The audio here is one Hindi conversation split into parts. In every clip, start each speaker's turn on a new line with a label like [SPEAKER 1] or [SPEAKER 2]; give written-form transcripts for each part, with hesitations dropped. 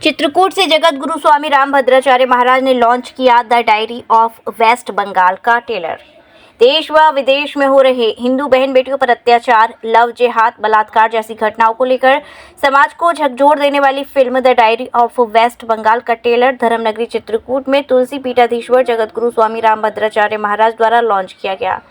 [SPEAKER 1] चित्रकूट से जगत गुरु स्वामी रामभद्राचार्य महाराज ने लॉन्च किया the diary of West Bengal का ट्रेलर। देश व विदेश में हो रहे हिंदू बहन बेटियों पर अत्याचार, लव जिहाद, बलात्कार जैसी घटनाओं को लेकर समाज को झकझोर देने वाली film the diary of West Bengal का ट्रेलर धर्मनगरी चित्रकूट में तुलसी पीठाधीश्वर जगत गुरु स्वामी रामभद्राचार्य महाराज द्वारा लॉन्च किया गया।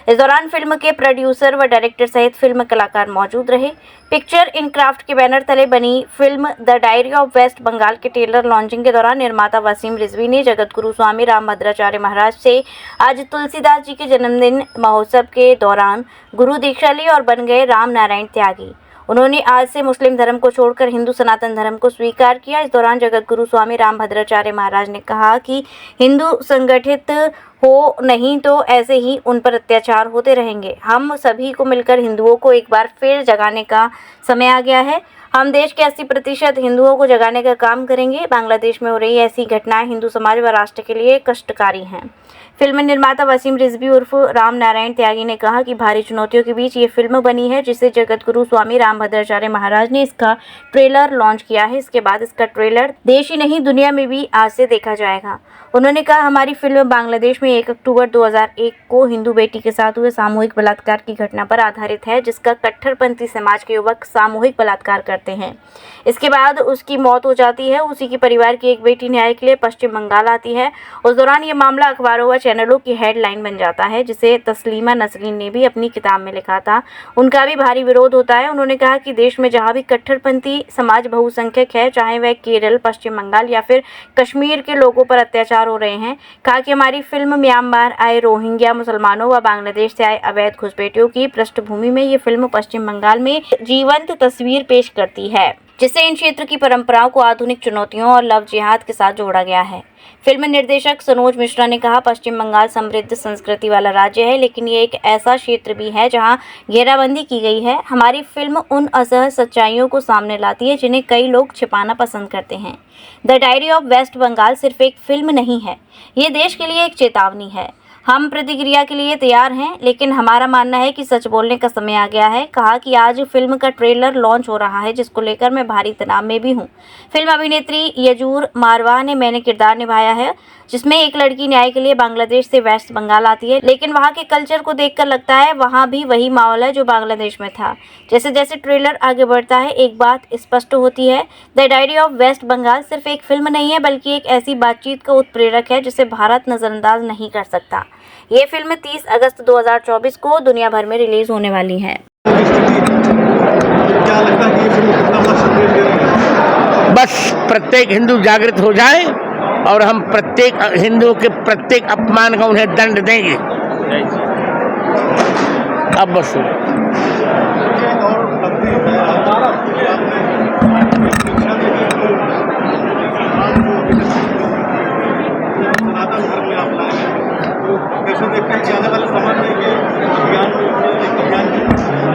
[SPEAKER 1] इस दौरान फिल्म के प्रोड्यूसर व डायरेक्टर सहित फिल्म कलाकार मौजूद रहे। पिक्चर इन क्राफ्ट के बैनर तले बनी film the diary of West Bengal के ट्रेलर लॉन्चिंग के दौरान निर्माता वसीम रिजवी ने जगत गुरु स्वामी रामभद्राचार्य महाराज से आज तुलसीदास जी के जन्मदिन महोत्सव के दौरान गुरु दीक्षा ली और बन गए राम नारायण त्यागी। उन्होंने आज से मुस्लिम धर्म को छोड़कर हिंदू सनातन धर्म को स्वीकार किया। इस दौरान जगत गुरु स्वामी रामभद्राचार्य महाराज ने कहा कि हिंदू संगठित हो नहीं तो ऐसे ही उन पर अत्याचार होते रहेंगे। हम सभी को मिलकर हिंदुओं को एक बार फिर जगाने का समय आ गया है। हम देश के 80% हिंदुओं को जगाने का काम करेंगे। बांग्लादेश में हो रही ऐसी घटनाएं हिंदू समाज व राष्ट्र के लिए कष्टकारी हैं। फिल्म निर्माता वसीम रिजवी उर्फ राम नारायण त्यागी ने कहा कि भारी चुनौतियों के बीच ये फिल्म बनी है, जिसे जगत गुरु स्वामी रामभद्राचार्य महाराज ने इसका ट्रेलर लॉन्च किया है। इसके बाद इसका ट्रेलर देश ही नहीं दुनिया में भी आज से देखा जाएगा। उन्होंने कहा, हमारी फिल्म बांग्लादेश में 1 अक्टूबर 2001 को हिंदू बेटी के साथ हुए सामूहिक बलात्कार की घटना पर आधारित है, जिसका कट्टरपंथी समाज के युवक सामूहिक बलात्कार करते हैं। इसके बाद उसकी मौत हो जाती है। उसी के परिवार की एक बेटी न्याय के लिए पश्चिम बंगाल आती है। उस दौरान ये मामला अखबारों व चैनलों की हेडलाइन बन जाता है, जिसे तस्लीमा नसरीन ने भी अपनी किताब में लिखा था। उनका भी भारी विरोध होता है। उन्होंने कहा कि देश में जहाँ भी कट्टरपंथी समाज बहुसंख्यक है, चाहे वह केरल, पश्चिम बंगाल या फिर कश्मीर के लोगों पर अत्याचार हो रहे हैं। कहा कि हमारी फिल्म म्यांमार आए रोहिंग्या मुसलमानों व बांग्लादेश से आए अवैध घुसपैठियों की पृष्ठभूमि में ये फिल्म पश्चिम बंगाल में जीवंत तस्वीर पेश करती है, जिससे इन क्षेत्र की परंपराओं को आधुनिक चुनौतियों और लव जिहाद के साथ जोड़ा गया है। फिल्म निर्देशक सनोज मिश्रा ने कहा, पश्चिम बंगाल समृद्ध संस्कृति वाला राज्य है, लेकिन ये एक ऐसा क्षेत्र भी है जहां घेराबंदी की गई है। हमारी फिल्म उन असहज सच्चाइयों को सामने लाती है जिन्हें कई लोग छिपाना पसंद करते हैं। The diary of West Bengal सिर्फ एक फिल्म नहीं है, ये देश के लिए एक चेतावनी है। हम प्रतिक्रिया के लिए तैयार हैं, लेकिन हमारा मानना है कि सच बोलने का समय आ गया है। कहा कि आज फिल्म का ट्रेलर लॉन्च हो रहा है, जिसको लेकर मैं भारी तनाव में भी हूं। फिल्म अभिनेत्री यजूर मारवा ने मैंने किरदार निभाया है, जिसमें एक लड़की न्याय के लिए बांग्लादेश से वेस्ट बंगाल आती है, लेकिन वहां के कल्चर को देखकर लगता है वहां भी वही माहौल है जो बांग्लादेश में था। जैसे जैसे ट्रेलर आगे बढ़ता है, एक बात स्पष्ट होती है, the diary of West Bengal सिर्फ एक फिल्म नहीं है, बल्कि एक ऐसी बातचीत का उत्प्रेरक है जिसे भारत नजरअंदाज नहीं कर सकता। ये फिल्म 30 अगस्त 2024 को दुनिया भर में रिलीज होने वाली है।
[SPEAKER 2] बस प्रत्येक हिंदू जागृत हो जाए और हम प्रत्येक हिंदू के प्रत्येक अपमान का उन्हें दंड देंगे। अब बस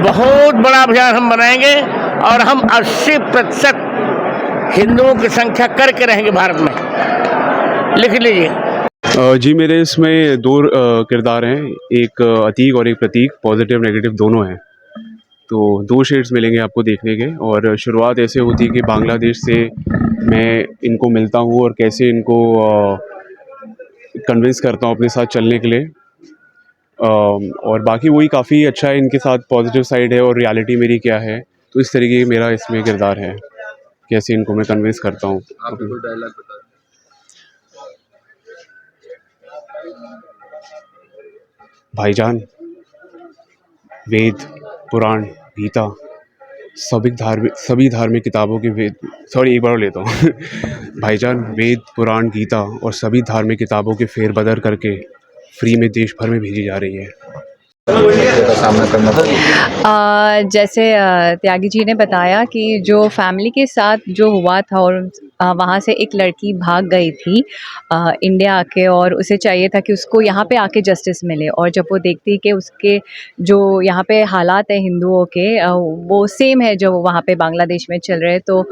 [SPEAKER 2] बहुत बड़ा अभियान हम बनाएंगे और हम 80% हिंदुओं की संख्या करके रहेंगे भारत में। लिख लीजिए।
[SPEAKER 3] जी, मेरे इसमें 2 किरदार हैं, एक अतीक और एक प्रतीक, पॉजिटिव नेगेटिव दोनों हैं। तो 2 शेड्स मिलेंगे आपको देखने के। और शुरुआत ऐसे होती है कि बांग्लादेश से मैं इनको मिलता हूँ और कैसे इनको कन्विंस करता हूँ अपने साथ चलने के लिए। और बाकी वही काफ़ी अच्छा है, इनके साथ पॉजिटिव साइड है और रियलिटी मेरी क्या है। तो इस तरीके की मेरा इसमें किरदार है, कैसे इनको मैं कन्विंस करता हूँ।
[SPEAKER 4] आप कोई डायलॉग बता दें।
[SPEAKER 3] भाईजान, वेद, पुराण, गीता, सभी धार्मिक किताबों के एक बार और लेता हूँ भाईजान, वेद, पुराण, गीता और सभी धार्मिक किताबों के फेरबदल करके फ्री में देश भर में भेजी जा रही है।
[SPEAKER 4] का सामना करना था।
[SPEAKER 5] जैसे त्यागी जी ने बताया कि जो फैमिली के साथ जो हुआ था और वहाँ से एक लड़की भाग गई थी इंडिया आके, और उसे चाहिए था कि उसको यहाँ पे आके जस्टिस मिले। और जब वो देखती कि उसके जो यहाँ पे हालात है हिंदुओं के वो सेम है जो वहाँ पे बांग्लादेश में चल रहे, तो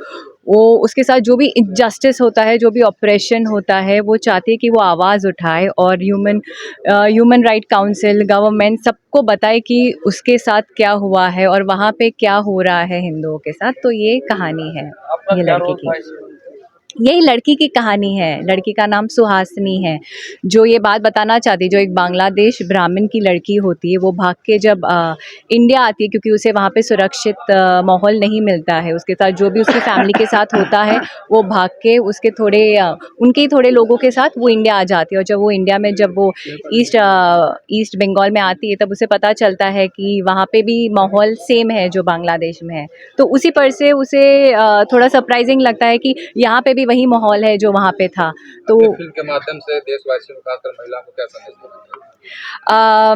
[SPEAKER 5] वो उसके साथ जो भी इनजस्टिस होता है, जो भी ऑपरेशन होता है, वो चाहती है कि वो आवाज़ उठाए और ह्यूमन राइट काउंसिल, गवर्नमेंट सबको बताए कि उसके साथ क्या हुआ है और वहाँ पे क्या हो रहा है हिंदुओं के साथ। तो ये कहानी है ये लड़के की। यही लड़की की कहानी है। लड़की का नाम सुहासिनी है, जो ये बात बताना चाहती है, जो एक बांग्लादेश ब्राह्मण की लड़की होती है, वो भाग के जब इंडिया आती है, क्योंकि उसे वहाँ पे सुरक्षित माहौल नहीं मिलता है। उसके साथ जो भी उसकी फैमिली के साथ होता है, वो भाग के उसके थोड़े उनके ही थोड़े लोगों के साथ वो इंडिया आ जाती है। और जब वो इंडिया में जब वो ईस्ट बंगाल में आती है, तब उसे पता चलता है कि वहाँ पे भी माहौल सेम है जो बांग्लादेश में है। तो उसी पर से उसे थोड़ा सरप्राइजिंग लगता है कि यहाँ पे भी वही माहौल है जो वहाँ पे था। तो
[SPEAKER 4] फिल्म के माध्यम से देशवासियों को, खासकर महिलाओं को क्या संदेश देना चाहिए?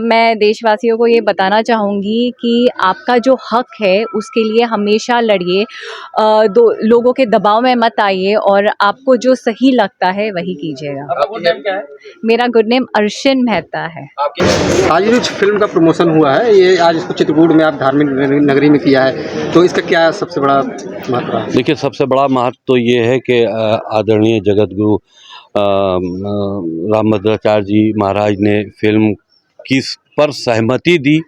[SPEAKER 5] मैं देशवासियों को ये बताना चाहूँगी कि आपका जो हक है उसके लिए हमेशा लड़िए। दो लोगों के दबाव में मत आइए और आपको जो सही लगता है वही कीजिएगा।
[SPEAKER 4] आपका गुड नेम क्या है?
[SPEAKER 5] मेरा गुड नेम अर्शन मेहता है।
[SPEAKER 4] आपकी
[SPEAKER 6] आज जो फिल्म का प्रमोशन हुआ है, ये आज इसको चित्रकूट में आप धार्मिक नगरी में किया है, तो इसका क्या सबसे बड़ा महत्व है?
[SPEAKER 7] देखिए, सबसे बड़ा महत्व तो ये है कि आदरणीय जगत गुरु रामभद्राचार्य जी महाराज ने फिल्म की पर सहमति दी,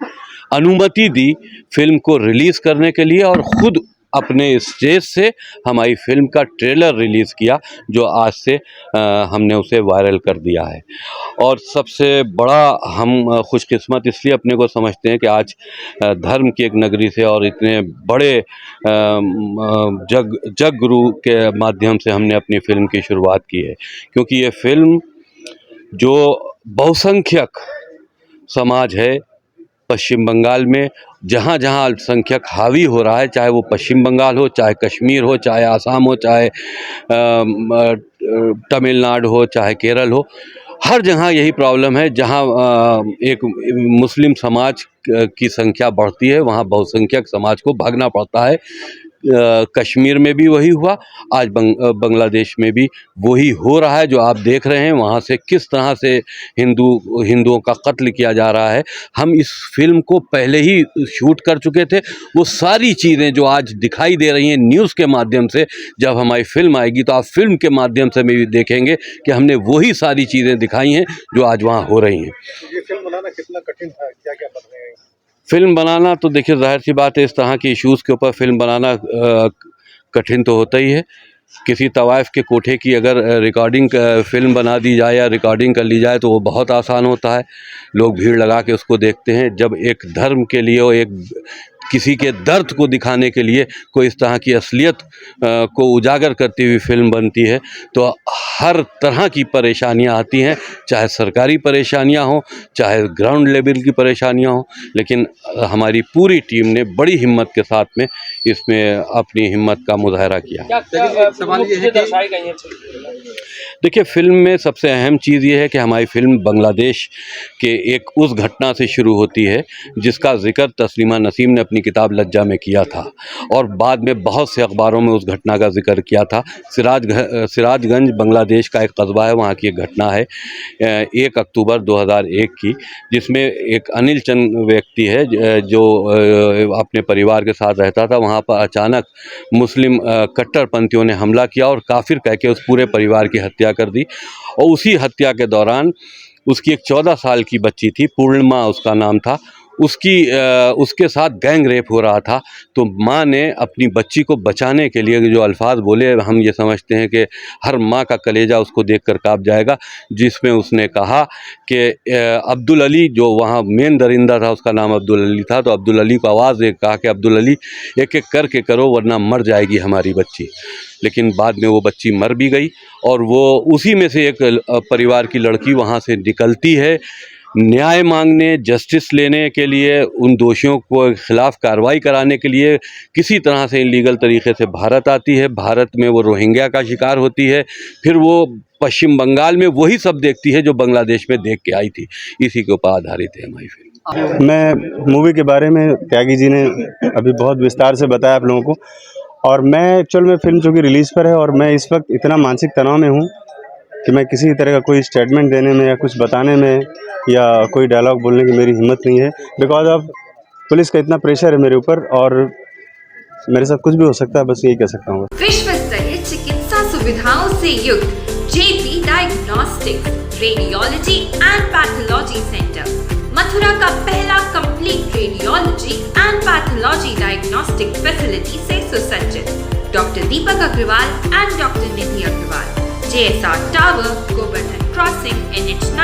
[SPEAKER 7] अनुमति दी फिल्म को रिलीज़ करने के लिए, और ख़ुद अपने स्टेज से हमारी फिल्म का ट्रेलर रिलीज़ किया, जो आज से हमने उसे वायरल कर दिया है। और सबसे बड़ा हम खुशकिस्मत इसलिए अपने को समझते हैं कि आज धर्म की एक नगरी से और इतने बड़े जग गुरु के माध्यम से हमने अपनी फिल्म की शुरुआत की है, क्योंकि ये फिल्म जो बहुसंख्यक समाज है पश्चिम बंगाल में, जहाँ जहाँ अल्पसंख्यक हावी हो रहा है, चाहे वो पश्चिम बंगाल हो, चाहे कश्मीर हो, चाहे आसाम हो, चाहे तमिलनाडु हो, चाहे केरल हो, हर जगह यही प्रॉब्लम है। जहाँ एक मुस्लिम समाज की संख्या बढ़ती है, वहाँ बहुसंख्यक समाज को भागना पड़ता है। कश्मीर में भी वही हुआ, आज बांग्लादेश में भी वही हो रहा है जो आप देख रहे हैं। वहाँ से किस तरह से हिंदुओं का कत्ल किया जा रहा है, हम इस फिल्म को पहले ही शूट कर चुके थे। वो सारी चीज़ें जो आज दिखाई दे रही हैं न्यूज़ के माध्यम से, जब हमारी फिल्म आएगी तो आप फिल्म के माध्यम से भी देखेंगे कि हमने वही सारी चीज़ें दिखाई हैं जो आज वहाँ हो रही हैं।
[SPEAKER 6] ये फिल्म बनाना कितना कठिन था, क्या क्या बन रहे हैं?
[SPEAKER 7] फिल्म बनाना तो देखिए, जाहिर सी बात है, इस तरह के इश्यूज़ के ऊपर फिल्म बनाना कठिन तो होता ही है। किसी तवाइफ के कोठे की अगर रिकॉर्डिंग फिल्म बना दी जाए या रिकॉर्डिंग कर ली जाए तो वो बहुत आसान होता है, लोग भीड़ लगा के उसको देखते हैं। जब एक धर्म के लिए और एक किसी के दर्द को दिखाने के लिए कोई इस तरह की असलियत को उजागर करती हुई फिल्म बनती है, तो हर तरह की परेशानियां आती हैं, चाहे सरकारी परेशानियां हों, चाहे ग्राउंड लेवल की परेशानियां हों। लेकिन हमारी पूरी टीम ने बड़ी हिम्मत के साथ में इसमें अपनी हिम्मत का मुजाहरा किया।
[SPEAKER 6] सवाल ये है कि
[SPEAKER 7] देखिए, फिल्म में सबसे अहम चीज़ ये है कि हमारी फिल्म बांग्लादेश के एक उस घटना से शुरू होती है जिसका जिक्र तस्लीमा नसीम ने अपनी किताब लज्जा में किया था, और बाद में बहुत से अखबारों में उस घटना का जिक्र किया था। सिराजगंज बांग्लादेश का एक कस्बा है, वहाँ की एक घटना है 1 अक्टूबर 2001 की, जिसमें एक अनिल चंद व्यक्ति है जो अपने परिवार के साथ रहता था। वहाँ पर अचानक मुस्लिम कट्टरपंथियों ने हमला किया और काफिर कह के उस पूरे परिवार की हत्या कर दी। और उसी हत्या के दौरान उसकी एक 14 साल की बच्ची थी, पूर्णिमा उसका नाम था, उसके साथ गैंग रेप हो रहा था। तो माँ ने अपनी बच्ची को बचाने के लिए जो अल्फाज बोले, हम ये समझते हैं कि हर माँ का कलेजा उसको देखकर काँप जाएगा, जिसमें उसने कहा कि अब्दुल अली, जो वहाँ मेन दरिंदा था, उसका नाम अब्दुल अली था, तो अब्दुल अली को आवाज़ दे कहा कि अब्दुल अली एक एक करके करो वरना मर जाएगी हमारी बच्ची। लेकिन बाद में वो बच्ची मर भी गई, और वो उसी में से एक परिवार की लड़की वहाँ से निकलती है न्याय मांगने, जस्टिस लेने के लिए, उन दोषियों को खिलाफ़ कार्रवाई कराने के लिए किसी तरह से इलीगल तरीके से भारत आती है। भारत में वो रोहिंग्या का शिकार होती है, फिर वो पश्चिम बंगाल में वही सब देखती है जो बांग्लादेश में देख के आई थी। इसी के ऊपर आधारित है हमारी फिल्म।
[SPEAKER 8] मैं मूवी के बारे में त्यागी जी ने अभी बहुत विस्तार से बताया आप लोगों को, और मैं एक्चुअल में फिल्म चूँकि रिलीज़ पर है और मैं इस वक्त इतना मानसिक तनाव में हूँ कि मैं किसी तरह का कोई स्टेटमेंट देने में या कुछ बताने में या कोई डायलॉग बोलने की मेरी हिम्मत नहीं है, बिकॉज ऑफ पुलिस का इतना प्रेशर है मेरे ऊपर और मेरे साथ कुछ भी हो सकता है, बस यही कह सकता हूँ।
[SPEAKER 9] विश्व स्तरीय चिकित्सा सुविधाओं से युक्त JP diagnostics radiology and pathology centre, Mathura का पहला complete radiology and pathology diagnostic facility से सुसज्जित। Doctor Deepak Agarwal and doctor Nidhi Agarwal JSR Tower, Govardhan Crossing, NH